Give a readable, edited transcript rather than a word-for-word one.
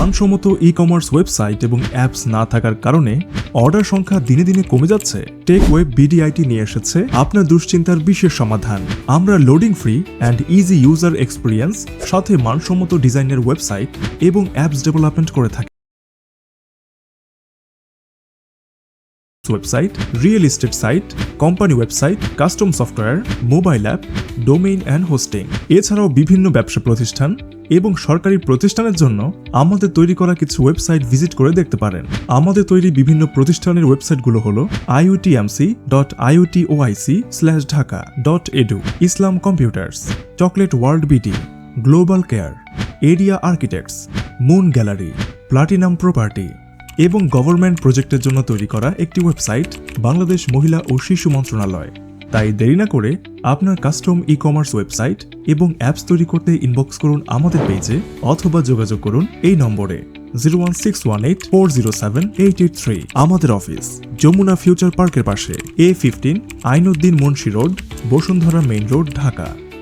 মানসম্মত e-commerce website এবং apps না থাকার কারণে অর্ডার সংখ্যা দিনে দিনে কমে যাচ্ছে? টেক ওয়েব বিডিআইটি নিয়ে এসেছে আপনার দুশ্চিন্তার বিশেষ সমাধান। আমরা loading free and easy user experience সাথে মানসম্মত ডিজাইনের ওয়েবসাইট এবং অ্যাপস ডেভেলপমেন্ট করে থাকি। Website, real estate site, company website, custom software, mobile app, domain and hosting, এছাড়াও বিভিন্ন ব্যবসা প্রতিষ্ঠান এবং সরকারি প্রতিষ্ঠানের জন্য আমাদের তৈরি করা কিছু ওয়েবসাইট ভিজিট করে দেখতে পারেন। আমাদের তৈরি বিভিন্ন প্রতিষ্ঠানের ওয়েবসাইটগুলো হলো iutmc.iotoic/dhaka.edu, Islam computers, chocolate world BD, global care, area architects, moon gallery, platinum property এবং গভর্নমেন্ট প্রজেক্টের জন্য তৈরি করা একটি ওয়েবসাইট বাংলাদেশ মহিলা ও শিশু মন্ত্রণালয়। তাই দেরি না করে আপনার কাস্টম ই-কমার্স ওয়েবসাইট এবং অ্যাপস তৈরি করতে ইনবক্স করুন আমাদের পেজে অথবা যোগাযোগ করুন এই নম্বরে 01618407883। আমাদের অফিস যমুনা ফিউচার পার্কের পাশে, A15 Ainuddin Munshi road, Bashundhara main road, Dhaka.